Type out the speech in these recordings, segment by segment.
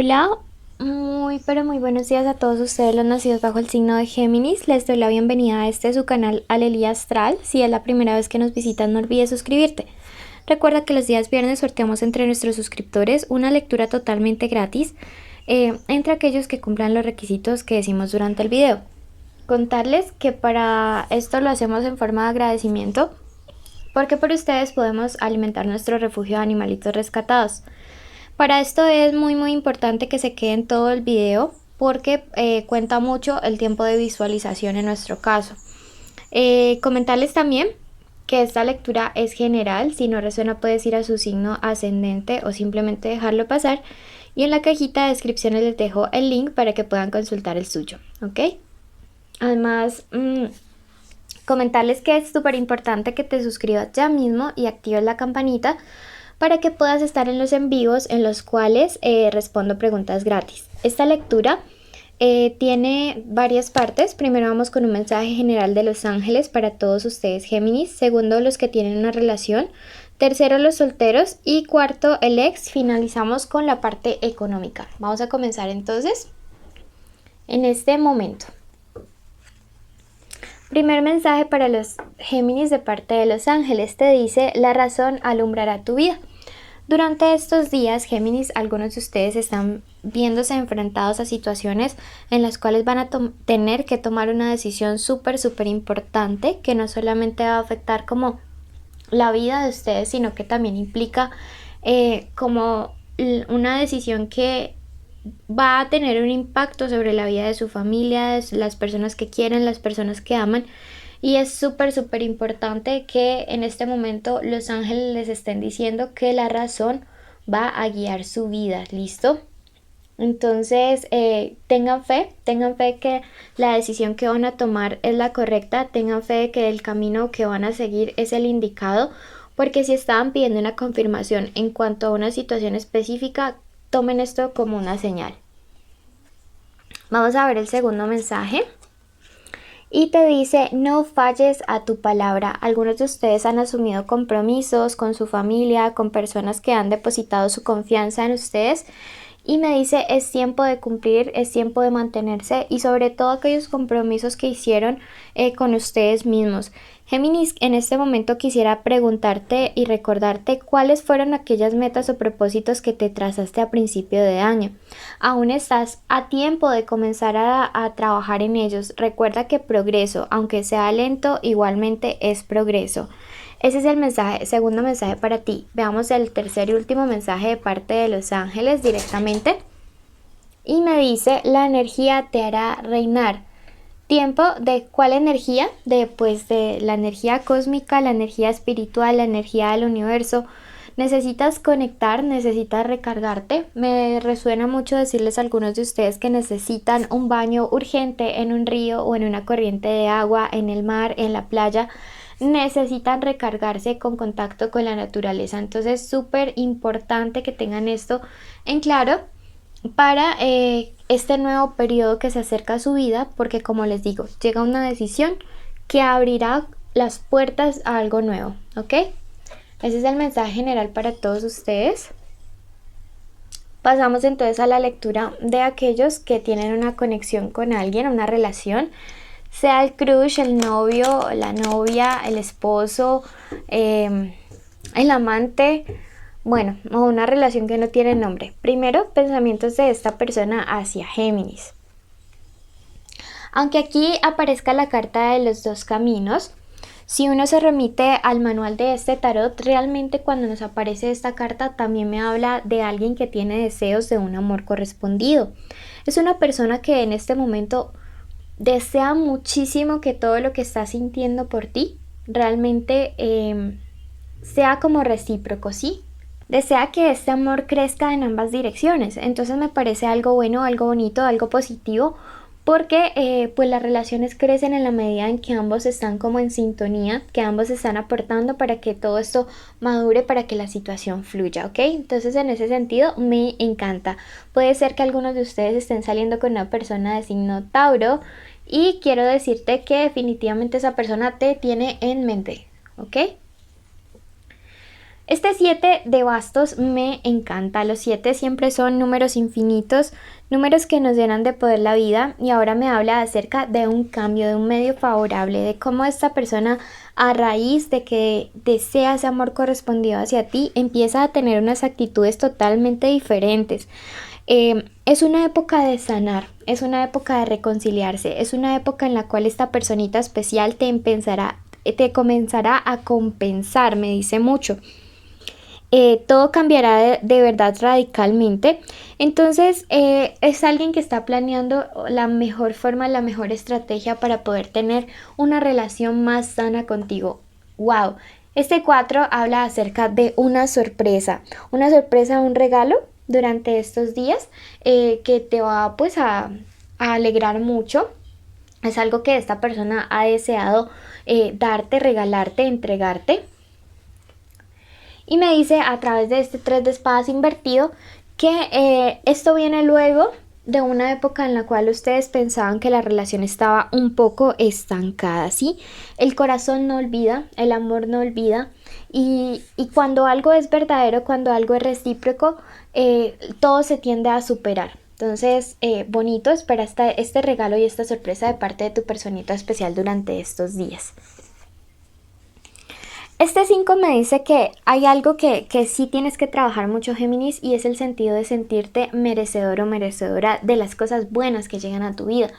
Hola, muy pero muy buenos días a todos ustedes los nacidos bajo el signo de Géminis. Les doy la bienvenida a este su canal Alelía Astral. Si es la primera vez que nos visitan, no olvides suscribirte. Recuerda que los días viernes sorteamos entre nuestros suscriptores una lectura totalmente gratis entre aquellos que cumplan los requisitos que decimos durante el video. Contarles que para esto lo hacemos en forma de agradecimiento porque por ustedes podemos alimentar nuestro refugio de animalitos rescatados. Para esto es muy importante que se queden todo el video porque cuenta mucho el tiempo de visualización en nuestro caso. Comentarles también que esta lectura es general, si no resuena puedes ir a su signo ascendente o simplemente dejarlo pasar, y en la cajita de descripciones les dejo el link para que puedan consultar el suyo, ¿ok? Además, comentarles que es súper importante que te suscribas ya mismo y actives la campanita para que puedas estar en los en vivos en los cuales respondo preguntas gratis. Esta lectura tiene varias partes. Primero vamos con un mensaje general de los ángeles para todos ustedes Géminis. Segundo, los que tienen una relación. Tercero, los solteros. Y cuarto, el ex. Finalizamos con la parte económica. Vamos a comenzar entonces en este momento. Primer mensaje para los Géminis de parte de los ángeles. Te dice: la razón alumbrará tu vida. Durante estos días, Géminis, algunos de ustedes están viéndose enfrentados a situaciones en las cuales van a tener que tomar una decisión súper importante que no solamente va a afectar como la vida de ustedes, sino que también implica como una decisión que va a tener un impacto sobre la vida de su familia, de las personas que quieren, las personas que aman. Y es súper importante que en este momento los ángeles les estén diciendo que la razón va a guiar su vida, ¿listo? Entonces tengan fe que la decisión que van a tomar es la correcta, tengan fe de que el camino que van a seguir es el indicado, porque si estaban pidiendo una confirmación en cuanto a una situación específica, tomen esto como una señal. Vamos a ver el segundo mensaje. Y te dice: no falles a tu palabra. Algunos de ustedes han asumido compromisos con su familia, con personas que han depositado su confianza en ustedes. Y me dice: es tiempo de cumplir, es tiempo de mantenerse, y sobre todo aquellos compromisos que hicieron con ustedes mismos. Géminis, en este momento quisiera preguntarte y recordarte cuáles fueron aquellas metas o propósitos que te trazaste a principio de año. Aún estás a tiempo de comenzar a trabajar en ellos. Recuerda que progreso, aunque sea lento, igualmente es progreso. Ese es el mensaje, segundo mensaje para ti. Veamos el tercer y último mensaje de parte de los ángeles directamente. Y me dice: la energía te hará reinar. Tiempo de ¿cuál energía? De la energía cósmica, la energía espiritual, la energía del universo. Necesitas conectar, necesitas recargarte. Me resuena mucho decirles a algunos de ustedes que necesitan un baño urgente en un río o en una corriente de agua, en el mar, en la playa. Necesitan recargarse con contacto con la naturaleza. Entonces es súper importante que tengan esto en claro para este nuevo periodo que se acerca a su vida, porque como les digo, llega una decisión que abrirá las puertas a algo nuevo, ¿ok? Ese es el mensaje general para todos ustedes. Pasamos entonces a la lectura de aquellos que tienen una conexión con alguien, una relación, sea el crush, el novio, la novia, el esposo, el amante, bueno, o una relación que no tiene nombre. Primero, pensamientos de esta persona hacia Géminis. Aunque aquí aparezca la carta de los dos caminos, si uno se remite al manual de este tarot, realmente cuando nos aparece esta carta también me habla de alguien que tiene deseos de un amor correspondido. Es una persona que en este momento desea muchísimo que todo lo que está sintiendo por ti realmente sea como recíproco, ¿sí? Desea que este amor crezca en ambas direcciones. Entonces me parece algo bueno, algo bonito, algo positivo, porque pues las relaciones crecen en la medida en que ambos están como en sintonía, que ambos están aportando para que todo esto madure, para que la situación fluya, ¿ok? Entonces en ese sentido me encanta. Puede ser que algunos de ustedes estén saliendo con una persona de signo Tauro y quiero decirte que definitivamente esa persona te tiene en mente, ¿ok? Este 7 de bastos me encanta. Los 7 siempre son números infinitos, números que nos llenan de poder la vida, y ahora me habla acerca de un cambio, de un medio favorable, de cómo esta persona, a raíz de que desea ese amor correspondido hacia ti, empieza a tener unas actitudes totalmente diferentes. Es una época de sanar, es una época de reconciliarse, es una época en la cual esta personita especial te comenzará a compensar, me dice mucho. Todo cambiará de verdad radicalmente. Entonces es alguien que está planeando la mejor forma, la mejor estrategia para poder tener una relación más sana contigo. ¡Wow! Este 4 habla acerca de una sorpresa, un regalo durante estos días que te va pues a alegrar mucho. Es algo que esta persona ha deseado darte, regalarte, entregarte. Y me dice a través de este 3 de espadas invertido que esto viene luego de una época en la cual ustedes pensaban que la relación estaba un poco estancada, ¿sí? El corazón no olvida, el amor no olvida, y cuando algo es verdadero, cuando algo es recíproco, todo se tiende a superar. Entonces, bonito, espera este regalo y esta sorpresa de parte de tu personita especial durante estos días. Este 5 me dice que hay algo que sí tienes que trabajar mucho, Géminis, y es el sentido de sentirte merecedor o merecedora de las cosas buenas que llegan a tu vida.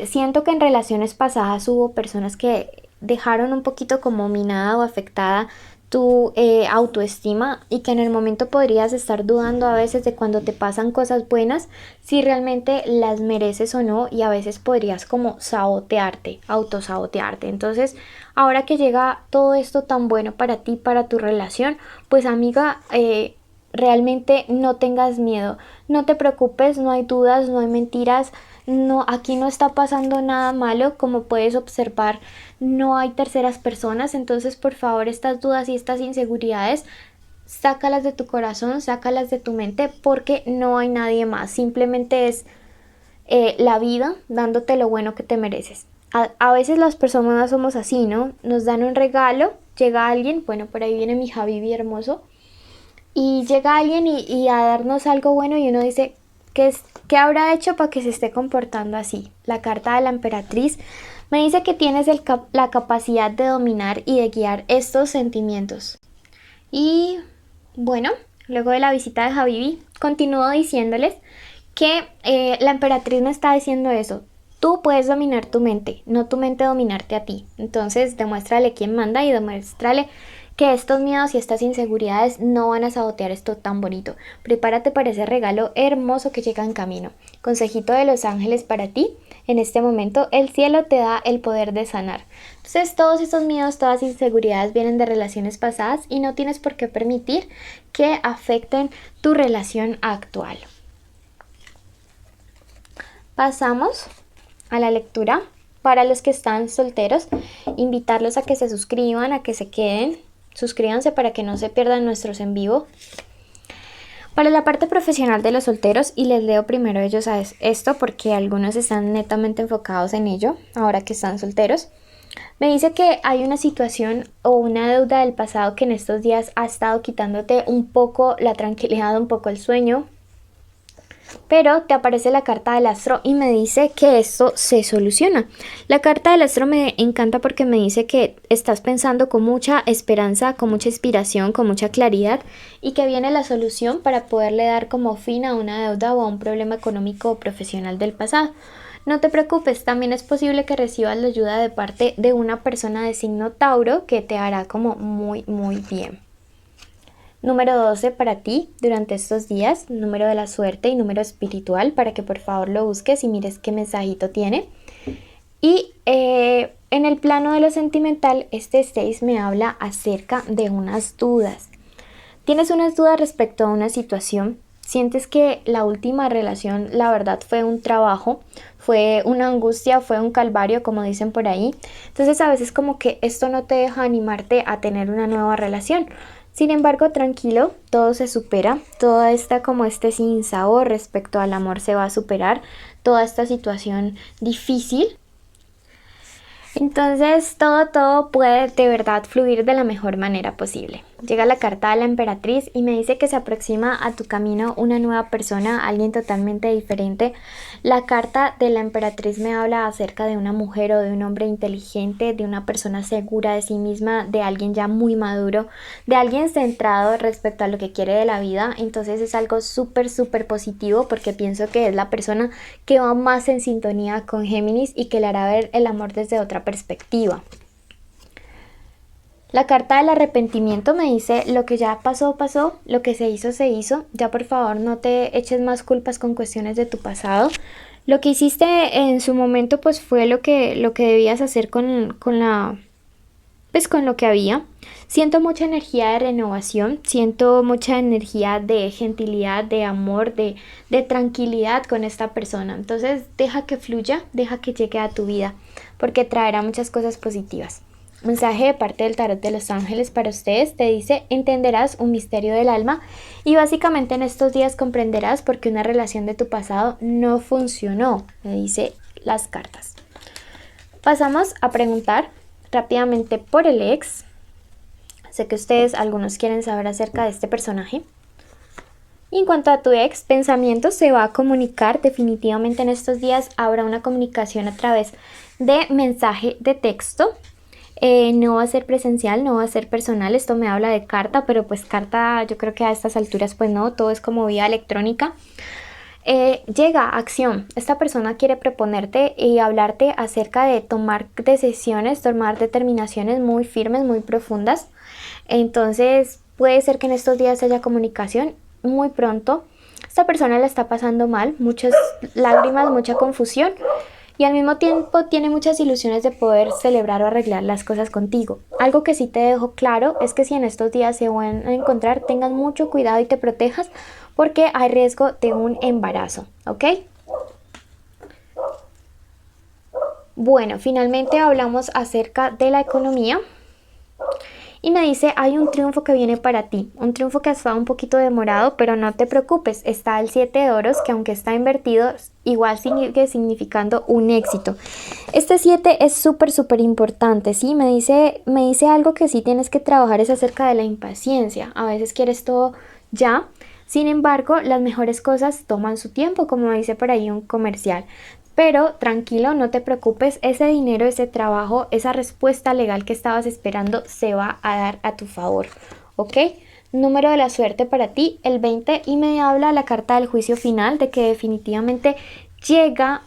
Siento que en relaciones pasadas hubo personas que dejaron un poquito como minada o afectada tu autoestima, y que en el momento podrías estar dudando a veces de cuando te pasan cosas buenas si realmente las mereces o no, y a veces podrías como sabotearte, autosabotearte. Entonces ahora que llega todo esto tan bueno para ti, para tu relación, pues amiga, realmente no tengas miedo, no te preocupes, no hay dudas, no hay mentiras. No, aquí no está pasando nada malo, como puedes observar, no hay terceras personas. Entonces por favor, estas dudas y estas inseguridades, sácalas de tu corazón, sácalas de tu mente, porque no hay nadie más, simplemente es la vida dándote lo bueno que te mereces. A veces las personas somos así, ¿no? Nos dan un regalo, llega alguien, bueno, por ahí viene mi Javi hermoso, y llega alguien y a darnos algo bueno, y uno dice, ¿qué habrá hecho para que se esté comportando así? La carta de la emperatriz me dice que tienes la capacidad de dominar y de guiar estos sentimientos. Y bueno, luego de la visita de Javi, continúo diciéndoles que la emperatriz me está diciendo eso. Tú puedes dominar tu mente, no tu mente dominarte a ti. Entonces demuéstrale quién manda y demuéstrale que estos miedos y estas inseguridades no van a sabotear esto tan bonito. Prepárate para ese regalo hermoso que llega en camino. Consejito de los ángeles para ti. En este momento el cielo te da el poder de sanar. Entonces todos estos miedos, todas las inseguridades vienen de relaciones pasadas y no tienes por qué permitir que afecten tu relación actual. Pasamos a la lectura. Para los que están solteros, invitarlos a que se suscriban, a que se queden. Suscríbanse para que no se pierdan nuestros en vivo. Para la parte profesional de los solteros, y les leo primero ellos a esto porque algunos están netamente enfocados en ello ahora que están solteros. Me dice que hay una situación o una deuda del pasado que en estos días ha estado quitándote un poco la tranquilidad, un poco el sueño. Pero te aparece la carta del astro y me dice que esto se soluciona. La carta del astro me encanta porque me dice que estás pensando con mucha esperanza, con mucha inspiración, con mucha claridad, y que viene la solución para poderle dar como fin a una deuda o a un problema económico o profesional del pasado. No te preocupes, también es posible que recibas la ayuda de parte de una persona de signo Tauro que te hará como muy bien. Número 12 para ti durante estos días, número de la suerte y número espiritual, para que por favor lo busques y mires qué mensajito tiene. Y en el plano de lo sentimental, este 6 me habla acerca de unas dudas. Tienes unas dudas respecto a una situación. Sientes que la última relación, la verdad, fue un trabajo, fue una angustia, fue un calvario, como dicen por ahí. Entonces a veces como que esto no te deja animarte a tener una nueva relación. Sin embargo, tranquilo, todo se supera, toda esta como este sinsabor respecto al amor se va a superar, toda esta situación difícil. Entonces todo puede de verdad fluir de la mejor manera posible. Llega la carta de la emperatriz y me dice que se aproxima a tu camino una nueva persona, alguien totalmente diferente. La carta de la emperatriz me habla acerca de una mujer o de un hombre inteligente, de una persona segura de sí misma, de alguien ya muy maduro, de alguien centrado respecto a lo que quiere de la vida. Entonces es algo súper, súper positivo porque pienso que es la persona que va más en sintonía con Géminis y que le hará ver el amor desde otra perspectiva. La carta del arrepentimiento me dice lo que ya pasó, pasó, lo que se hizo, ya por favor no te eches más culpas con cuestiones de tu pasado. Lo que hiciste en su momento pues fue lo que debías hacer con lo que había. Siento mucha energía de renovación, siento mucha energía de gentilidad, de amor, de tranquilidad con esta persona. Entonces deja que fluya, deja que llegue a tu vida porque traerá muchas cosas positivas. Mensaje de parte del tarot de los ángeles para ustedes te dice: entenderás un misterio del alma y básicamente en estos días comprenderás por qué una relación de tu pasado no funcionó, me dice las cartas. Pasamos a preguntar rápidamente por el ex. Sé que ustedes algunos quieren saber acerca de este personaje. Y en cuanto a tu ex, pensamiento se va a comunicar definitivamente en estos días. Habrá una comunicación a través de mensaje de texto. No va a ser presencial, no va a ser personal, esto me habla de carta, pero pues carta yo creo que a estas alturas pues no, todo es como vía electrónica. Llega acción, esta persona quiere proponerte y hablarte acerca de tomar decisiones, tomar determinaciones muy firmes, muy profundas. Entonces puede ser que en estos días haya comunicación muy pronto. Esta persona la está pasando mal, muchas lágrimas, mucha confusión. Y al mismo tiempo tiene muchas ilusiones de poder celebrar o arreglar las cosas contigo. Algo que sí te dejo claro es que si en estos días se van a encontrar, tengas mucho cuidado y te protejas porque hay riesgo de un embarazo, ¿ok? Bueno, finalmente hablamos acerca de la economía. Y me dice, hay un triunfo que viene para ti, un triunfo que ha estado un poquito demorado, pero no te preocupes, está el 7 de oros, que aunque está invertido, igual sigue significando un éxito. Este 7 es súper, súper importante, ¿sí? Me dice algo que sí tienes que trabajar, es acerca de la impaciencia. A veces quieres todo ya, sin embargo, las mejores cosas toman su tiempo, como dice por ahí un comercial. Pero tranquilo, no te preocupes, ese dinero, ese trabajo, esa respuesta legal que estabas esperando se va a dar a tu favor, ¿ok? Número de la suerte para ti, el 20, y me habla la carta del juicio final de que definitivamente llega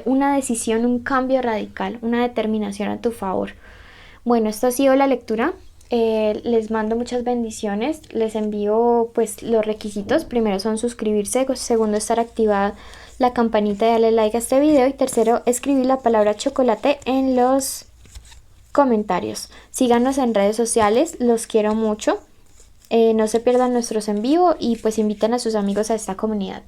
una decisión, un cambio radical, una determinación a tu favor. Bueno, esto ha sido la lectura. Les mando muchas bendiciones, les envío pues los requisitos. Primero son suscribirse, segundo estar activada la campanita y darle like a este video, y tercero escribir la palabra chocolate en los comentarios. Síganos en redes sociales, los quiero mucho, no se pierdan nuestros en vivo y pues inviten a sus amigos a esta comunidad.